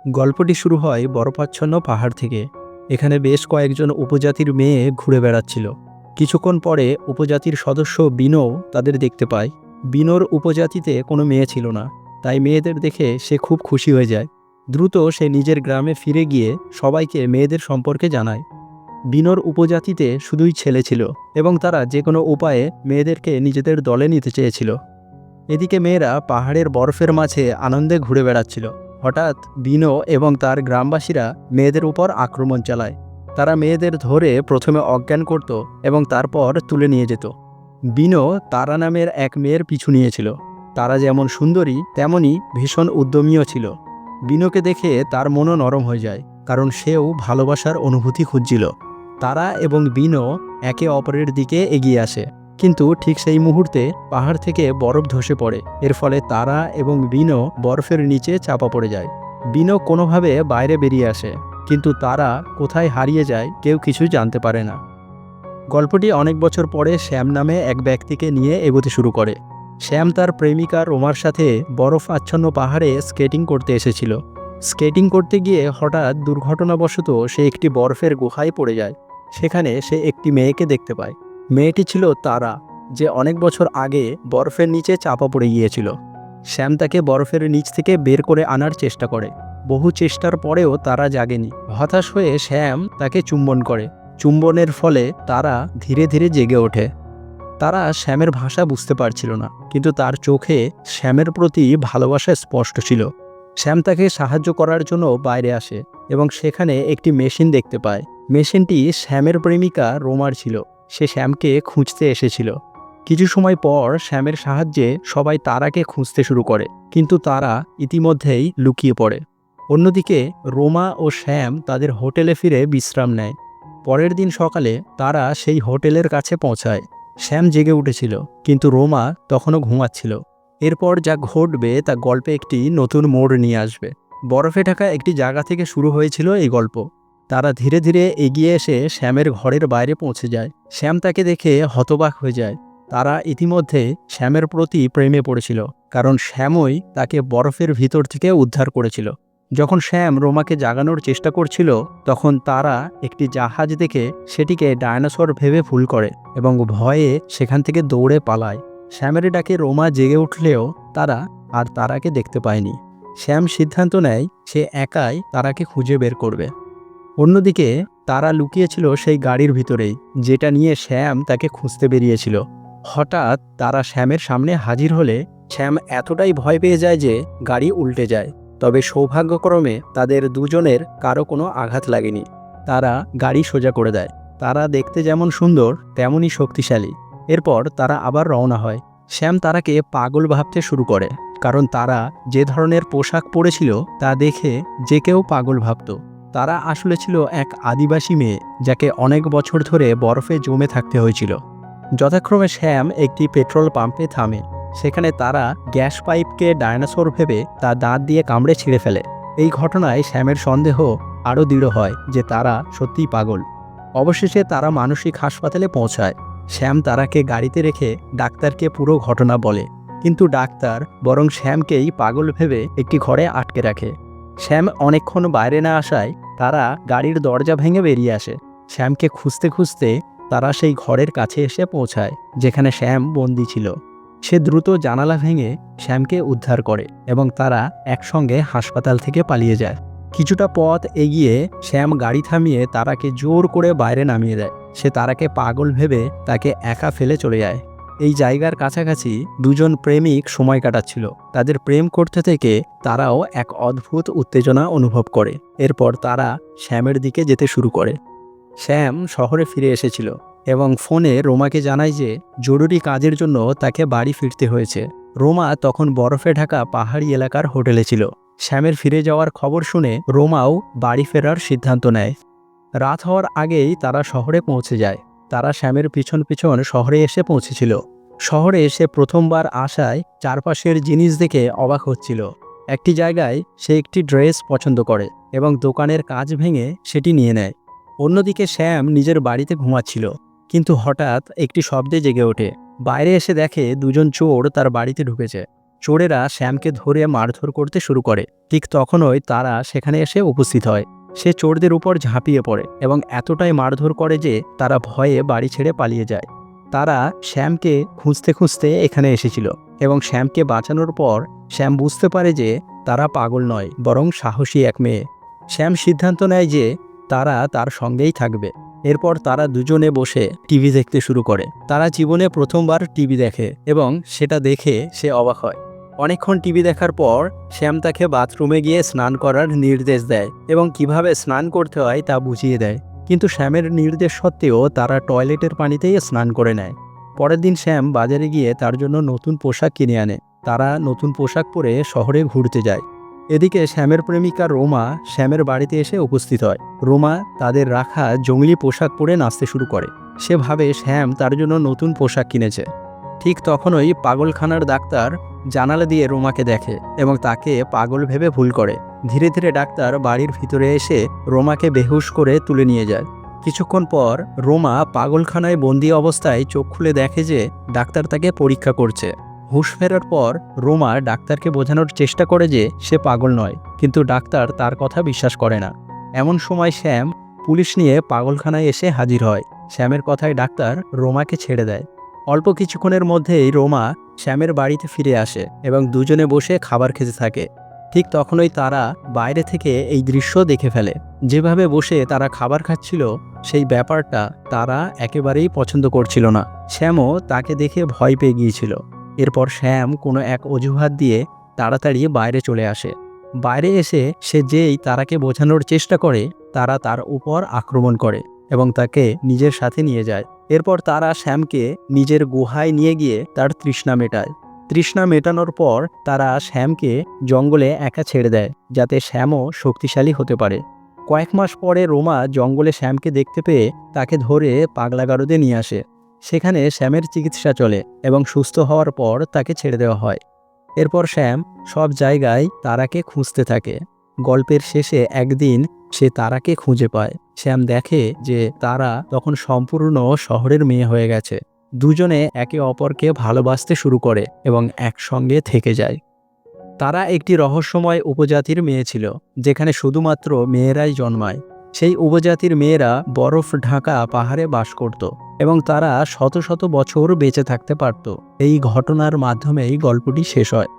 গল্পটি শুরু হয় বরফাচ্ছন্ন পাহাড় থেকে। এখানে বেশ কয়েকজন উপজাতির মেয়ে ঘুরে বেড়াচ্ছিল। কিছুক্ষণ পরে উপজাতির সদস্য বিনো তাদের দেখতে পায়। বিনোর উপজাতিতে কোনো মেয়ে ছিল না, তাই মেয়েদের দেখে সে খুব খুশি হয়ে যায়। দ্রুত সে নিজের গ্রামে ফিরে গিয়ে সবাইকে মেয়েদের সম্পর্কে জানায়। বিনোর উপজাতিতে শুধুই ছেলে ছিল এবং তারা যে কোনো উপায়ে মেয়েদেরকে নিজেদের দলে নিতে চেয়েছিল। এদিকে মেয়েরা পাহাড়ের বরফের মাঝে আনন্দে ঘুরে বেড়াচ্ছিল। হঠাৎ বিনো এবং তার গ্রামবাসীরা মেয়েদের উপর আক্রমণ চালায়। তারা মেয়েদের ধরে প্রথমে অজ্ঞান করত এবং তারপর তুলে নিয়ে যেত। বিনো তারা নামের এক মেয়ের পিছু নিয়েছিল। তারা যেমন সুন্দরী তেমনি ভীষণ উদ্যমীও ছিল। বিনোকে দেখে তার মনও নরম হয়ে যায়, কারণ সেও ভালোবাসার অনুভূতি খুঁজছিল। তারা এবং বিনো একে অপরের দিকে এগিয়ে আসে, কিন্তু ঠিক সেই মুহূর্তে পাহাড় থেকে বরফ ধসে পড়ে। এর ফলে তারা এবং বিনো বরফের নিচে চাপা পড়ে যায়। বিনো কোনোভাবে বাইরে বেরিয়ে আসে, কিন্তু তারা কোথায় হারিয়ে যায় কেউ কিছু জানতে পারে না। গল্পটি অনেক বছর পরে শ্যাম নামে এক ব্যক্তিকে নিয়ে এগোতে শুরু করে। শ্যাম তার প্রেমিকা রোমার সাথে বরফ আচ্ছন্ন পাহাড়ে স্কেটিং করতে এসেছিল। স্কেটিং করতে গিয়ে হঠাৎ দুর্ঘটনাবশত সে একটি বরফের গুহায় পড়ে যায়। সেখানে সে একটি মেয়েকে দেখতে পায়। মেয়েটি ছিল তারা, যে অনেক বছর আগে বরফের নিচে চাপা পড়ে গিয়েছিল। শ্যাম তাকে বরফের নিচ থেকে বের করে আনার চেষ্টা করে। বহু চেষ্টার পরেও তারা জাগেনি। হতাশ হয়ে শ্যাম তাকে চুম্বন করে। চুম্বনের ফলে তারা ধীরে ধীরে জেগে ওঠে। তারা শ্যামের ভাষা বুঝতে পারছিল না, কিন্তু তার চোখে শ্যামের প্রতি ভালোবাসা স্পষ্ট ছিল। শ্যাম তাকে সাহায্য করার জন্য বাইরে আসে এবং সেখানে একটি মেশিন দেখতে পায়। মেশিনটি শ্যামের প্রেমিকা রোমার ছিল। সে শ্যামকে খুঁজতে এসেছিল। কিছু সময় পর শ্যামের সাহায্যে সবাই তারাকে খুঁজতে শুরু করে, কিন্তু তারা ইতিমধ্যেই লুকিয়ে পড়ে। অন্যদিকে রোমা ও শ্যাম তাদের হোটেলে ফিরে বিশ্রাম নেয়। পরের দিন সকালে তারা সেই হোটেলের কাছে পৌঁছায়। শ্যাম জেগে উঠেছিল, কিন্তু রোমা তখনও ঘুমাচ্ছিল। এরপর যা ঘটবে তা গল্পে একটি নতুন মোড় নিয়ে আসবে। বরফে ঢাকা একটি জায়গা থেকে শুরু হয়েছিল এই গল্প। তারা ধীরে ধীরে এগিয়ে এসে শ্যামের ঘরের বাইরে পৌঁছে যায়। শ্যাম তাকে দেখে হতবাক হয়ে যায়। তারা ইতিমধ্যে শ্যামের প্রতি প্রেমে পড়েছিল, কারণ শ্যামই তাকে বরফের ভিতর থেকে উদ্ধার করেছিল। যখন শ্যাম রোমাকে জাগানোর চেষ্টা করছিল, তখন তারা একটি জাহাজ দেখে সেটিকে ডায়নোসর ভেবে ভুল করে এবং ভয়ে সেখান থেকে দৌড়ে পালায়। শ্যামের ডাকে রোমা জেগে উঠলেও তারাকে দেখতে পায়নি। শ্যাম সিদ্ধান্ত নেয় সে একাই তারাকে খুঁজে বের করবে। অন্যদিকে তারা লুকিয়েছিল সেই গাড়ির ভিতরেই, যেটা নিয়ে শ্যাম তাকে খুঁজতে বেরিয়েছিল। হঠাৎ তারা শ্যামের সামনে হাজির হলে শ্যাম এতটাই ভয় পেয়ে যায় যে গাড়ি উল্টে যায়। তবে সৌভাগ্যক্রমে তাদের দুজনের কারো কোনো আঘাত লাগেনি। তারা গাড়ি সোজা করে দেয়। তারা দেখতে যেমন সুন্দর তেমনই শক্তিশালী। এরপর তারা আবার রওনা হয়। শ্যাম তারাকে পাগল ভাবতে শুরু করে, কারণ তারা যে ধরনের পোশাক পরেছিল তা দেখে যে কেউ পাগল ভাবত। তারা আসলে ছিল এক আদিবাসী মেয়ে, যাকে অনেক বছর ধরে বরফে জমে থাকতে হয়েছিল। যথাক্রমে শ্যাম একটি পেট্রোল পাম্পে থামে। সেখানে তারা গ্যাস পাইপকে ডায়নোসর ভেবে তা দাঁত দিয়ে কামড়ে ছিঁড়ে ফেলে। এই ঘটনায় শ্যামের সন্দেহ আরও দৃঢ় হয় যে তারা সত্যিই পাগল। অবশেষে তারা মানসিক হাসপাতালে পৌঁছায়। শ্যাম তারাকে গাড়িতে রেখে ডাক্তারকে পুরো ঘটনা বলে, কিন্তু ডাক্তার বরং শ্যামকেই পাগল ভেবে একটি ঘরে আটকে রাখে। শ্যাম অনেকক্ষণ বাইরে না আসায় তারা গাড়ির দরজা ভেঙে বেরিয়ে আসে। শ্যামকে খুঁজতে খুঁজতে তারা সেই ঘরের কাছে এসে পৌঁছায়, যেখানে শ্যাম বন্দী ছিল। সে দ্রুত জানালা ভেঙে শ্যামকে উদ্ধার করে এবং তারা একসঙ্গে হাসপাতাল থেকে পালিয়ে যায়। কিছুটা পথ এগিয়ে শ্যাম গাড়ি থামিয়ে তারাকে জোর করে বাইরে নামিয়ে দেয়। সে তারাকে পাগল ভেবে তাকে একা ফেলে চলে যায়। এই জায়গার কাছাকাছি দুজন প্রেমিক সময় কাটাচ্ছিল। তাদের প্রেম করতে থেকে তারাও এক অদ্ভুত উত্তেজনা অনুভব করে। এরপর তারা শ্যামের দিকে যেতে শুরু করে। শ্যাম শহরে ফিরে এসেছিল এবং ফোনে রোমাকে জানায় যে জরুরি কাজের জন্য তাকে বাড়ি ফিরতে হয়েছে। রোমা তখন বরফে ঢাকা পাহাড়ি এলাকার হোটেলে ছিল। শ্যামের ফিরে যাওয়ার খবর শুনে রোমাও বাড়ি ফেরার সিদ্ধান্ত নেয়। রাত হওয়ার আগেই তারা শহরে পৌঁছে যায়। তারা শ্যামের পিছন পিছন শহরে এসে পৌঁছেছিল। শহরে এসে প্রথমবার আসায় চারপাশের জিনিস দেখে অবাক হচ্ছিল। একটি জায়গায় সে একটি ড্রেস পছন্দ করে এবং দোকানের কাজ ভেঙে সেটি নিয়ে নেয়। অন্যদিকে শ্যাম নিজের বাড়িতে ঘুমাচ্ছিল, কিন্তু হঠাৎ একটি শব্দে জেগে ওঠে। বাইরে এসে দেখে দুজন চোর তার বাড়িতে ঢুকেছে। চোরেরা শ্যামকে ধরে মারধর করতে শুরু করে। ঠিক তখনই তারা সেখানে এসে উপস্থিত হয়। সে চোরদের উপর ঝাঁপিয়ে পড়ে এবং এতটাই মারধর করে যে তারা ভয়ে বাড়ি ছেড়ে পালিয়ে যায়। তারা শ্যামকে খুঁজতে খুঁজতে এখানে এসেছিল এবং শ্যামকে বাঁচানোর পর শ্যাম বুঝতে পারে যে তারা পাগল নয়, বরং সাহসী এক মেয়ে। শ্যাম সিদ্ধান্ত নেয় যে তারা তার সঙ্গেই থাকবে। এরপর তারা দুজনে বসে টিভি দেখতে শুরু করে। তারা জীবনে প্রথমবার টিভি দেখে এবং সেটা দেখে সে অবাক হয়। অনেকক্ষণ টিভি দেখার পর শ্যাম তাকে বাথরুমে গিয়ে স্নান করার নির্দেশ দেয় এবং কিভাবে স্নান করতে হয় তা বুঝিয়ে দেয়। কিন্তু শ্যামের নির্দেশ সত্ত্বেও তারা টয়লেটের পানিতেই স্নান করে নেয়। পরের দিন শ্যাম বাজারে গিয়ে তার জন্য নতুন পোশাক কিনে আনে। তারা নতুন পোশাক পরে শহরে ঘুরতে যায়। এদিকে শ্যামের প্রেমিকা রোমা শ্যামের বাড়িতে এসে উপস্থিত হয়। রোমা তাদের রাখা জঙ্গলি পোশাক পরে নাচতে শুরু করে। সে ভাবে শ্যাম তার জন্য নতুন পোশাক কিনেছে। ঠিক তখনই পাগলখানার ডাক্তার জানালা দিয়ে রোমাকে দেখে এবং তাকে পাগল ভেবে ভুল করে। ধীরে ধীরে ডাক্তার বাড়ির ভিতরে এসে রোমাকে বেহুশ করে তুলে নিয়ে যায়। কিছুক্ষণ পর রোমা পাগলখানায় বন্দি অবস্থায় চোখ খুলে দেখে যে ডাক্তার তাকে পরীক্ষা করছে। হুঁশ ফেরার পর রোমা ডাক্তারকে বোঝানোর চেষ্টা করে যে সে পাগল নয়, কিন্তু ডাক্তার তার কথা বিশ্বাস করে না। এমন সময় শ্যাম পুলিশ নিয়ে পাগলখানায় এসে হাজির হয়। শ্যামের কথায় ডাক্তার রোমাকে ছেড়ে দেয়। অল্প কিছুক্ষণের মধ্যেই রোমা শ্যামের বাড়িতে ফিরে আসে এবং দুজনে বসে খাবার খেতে থাকে। ঠিক তখনই তারা বাইরে থেকে এই দৃশ্য দেখে ফেলে। যেভাবে বসে তারা খাবার খাচ্ছিল সেই ব্যাপারটা তারা একেবারেই পছন্দ করছিল না। শ্যামও তাকে দেখে ভয় পেয়ে গিয়েছিল। এরপর শ্যাম কোনো এক অজুহাত দিয়ে তাড়াতাড়ি বাইরে চলে আসে। বাইরে এসে সে যেই তারাকে বোঝানোর চেষ্টা করে, তারা তার উপর আক্রমণ করে এবং তাকে নিজের সাথে নিয়ে যায়। এরপর তারা শ্যামকে নিজের গুহায় নিয়ে গিয়ে তার তৃষ্ণা মেটায়। তৃষ্ণা মেটানোর পর তারা শ্যামকে জঙ্গলে একা ছেড়ে দেয়, যাতে শ্যামও শক্তিশালী হতে পারে। কয়েক মাস পরে রোমা জঙ্গলে শ্যামকে দেখতে পেয়ে তাকে ধরে পাগলাগারদে নিয়ে আসে। সেখানে শ্যামের চিকিৎসা চলে এবং সুস্থ হওয়ার পর তাকে ছেড়ে দেওয়া হয়। এরপর শ্যাম সব জায়গায় তারাকে খুঁজতে থাকে। গল্পের শেষে একদিন সে তারাকে খুঁজে পায়। শ্যাম দেখে যে তারা তখন সম্পূর্ণ শহরের মেয়ে হয়ে গেছে। দুজনে একে অপরকে ভালোবাসতে শুরু করে এবং একসঙ্গে থেকে যায়। তারা একটি রহস্যময় উপজাতির মেয়ে ছিল, যেখানে শুধুমাত্র মেয়েরাই জন্মায়। সেই উপজাতির মেয়েরা বরফ ঢাকা পাহাড়ে বাস করত এবং তারা শত শত বছর বেঁচে থাকতে পারত। এই ঘটনার মাধ্যমেই গল্পটি শেষ হয়।